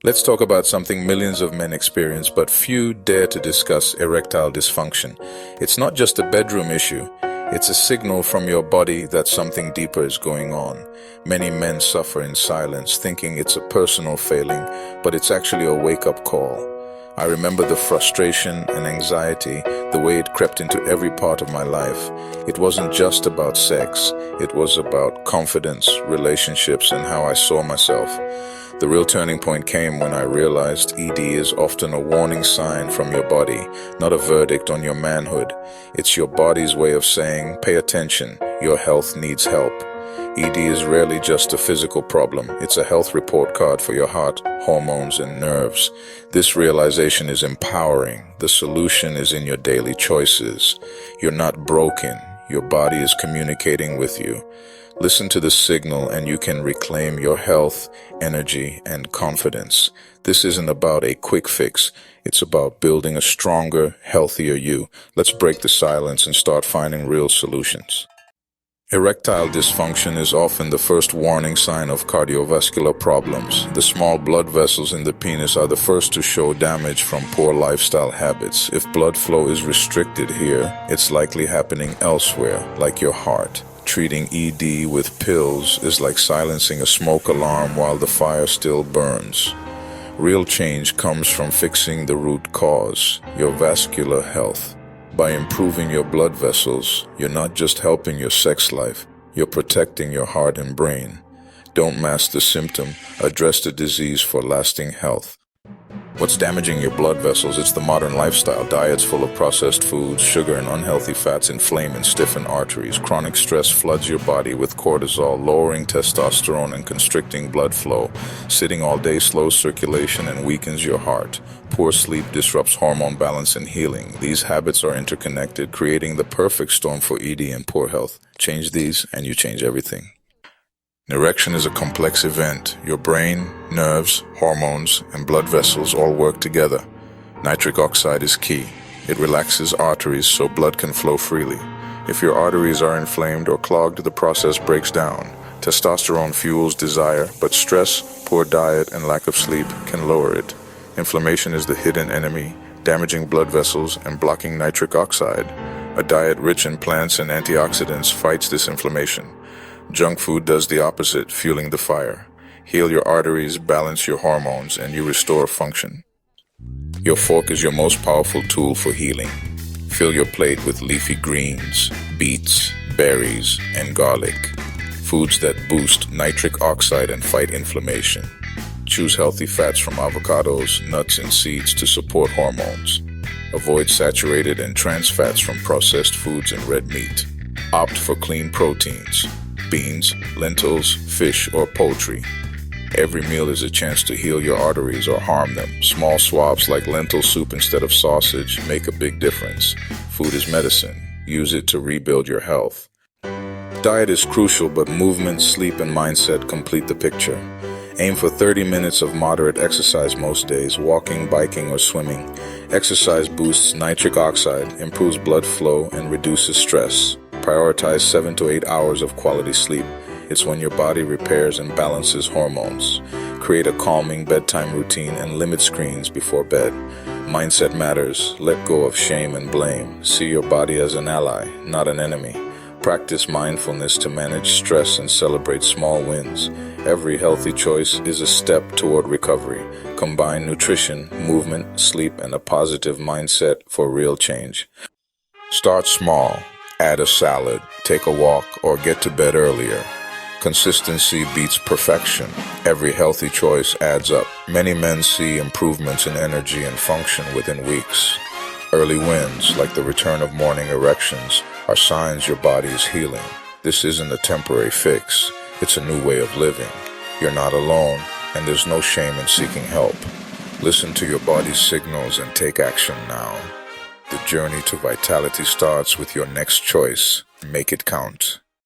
Let's talk about something millions of men experience, but few dare to discuss: erectile dysfunction. It's not just a bedroom issue. It's a signal from your body that something deeper is going on. Many men suffer in silence, thinking it's a personal failing, but it's actually a wake-up call. I remember the frustration and anxiety, the way it crept into every part of my life. It wasn't just about sex. It was about confidence, relationships, and how I saw myself. The real turning point came when I realized ED is often a warning sign from your body, not a verdict on your manhood. It's your body's way of saying, pay attention, your health needs help. ED is rarely just a physical problem. It's a health report card for your heart, hormones, and nerves. This realization is empowering. The solution is in your daily choices. You're not broken. Your body is communicating with you. Listen to the signal and you can reclaim your health, energy, and confidence. This isn't about a quick fix. It's about building a stronger, healthier you. Let's break the silence and start finding real solutions. Erectile dysfunction is often the first warning sign of cardiovascular problems. The small blood vessels in the penis are the first to show damage from poor lifestyle habits. If blood flow is restricted here, it's likely happening elsewhere, like your heart. Treating ED with pills is like silencing a smoke alarm while the fire still burns. Real change comes from fixing the root cause, your vascular health. By improving your blood vessels, you're not just helping your sex life, you're protecting your heart and brain. Don't mask the symptom, address the disease for lasting health. What's damaging your blood vessels? It's the modern lifestyle. Diets full of processed foods, sugar, and unhealthy fats inflame and stiffen arteries. Chronic stress floods your body with cortisol, lowering testosterone and constricting blood flow. Sitting all day slows circulation and weakens your heart. Poor sleep disrupts hormone balance and healing. These habits are interconnected, creating the perfect storm for ED and poor health. Change these and you change everything. An erection is a complex event. Your brain, nerves, hormones, and blood vessels all work together. Nitric oxide is key. It relaxes arteries so blood can flow freely. If your arteries are inflamed or clogged, the process breaks down. Testosterone fuels desire, but stress, poor diet, and lack of sleep can lower it. Inflammation is the hidden enemy, damaging blood vessels and blocking nitric oxide. A diet rich in plants and antioxidants fights this inflammation. Junk food does the opposite, fueling the fire. Heal your arteries, balance your hormones, and you restore function. Your fork is your most powerful tool for healing. Fill your plate with leafy greens, beets, berries, and garlic. Foods that boost nitric oxide and fight inflammation. Choose healthy fats from avocados, nuts, and seeds to support hormones. Avoid saturated and trans fats from processed foods and red meat. Opt for clean proteins. Beans, lentils, fish, or poultry. Every meal is a chance to heal your arteries or harm them. Small swaps like lentil soup instead of sausage make a big difference. Food is medicine. Use it to rebuild your health. Diet is crucial, but movement, sleep, and mindset complete the picture. Aim for 30 minutes of moderate exercise most days, walking, biking, or swimming. Exercise boosts nitric oxide, improves blood flow, and reduces stress. Prioritize 7 to 8 hours of quality sleep. It's when your body repairs and balances hormones. Create a calming bedtime routine and limit screens before bed. Mindset matters. Let go of shame and blame. See your body as an ally, not an enemy. Practice mindfulness to manage stress and celebrate small wins. Every healthy choice is a step toward recovery. Combine nutrition, movement, sleep, and a positive mindset for real change. Start small. Add a salad, take a walk, or get to bed earlier. Consistency beats perfection. Every healthy choice adds up. Many men see improvements in energy and function within weeks. Early wins, like the return of morning erections, are signs your body is healing. This isn't a temporary fix. It's a new way of living. You're not alone, and there's no shame in seeking help. Listen to your body's signals and take action now. The journey to vitality starts with your next choice. Make it count.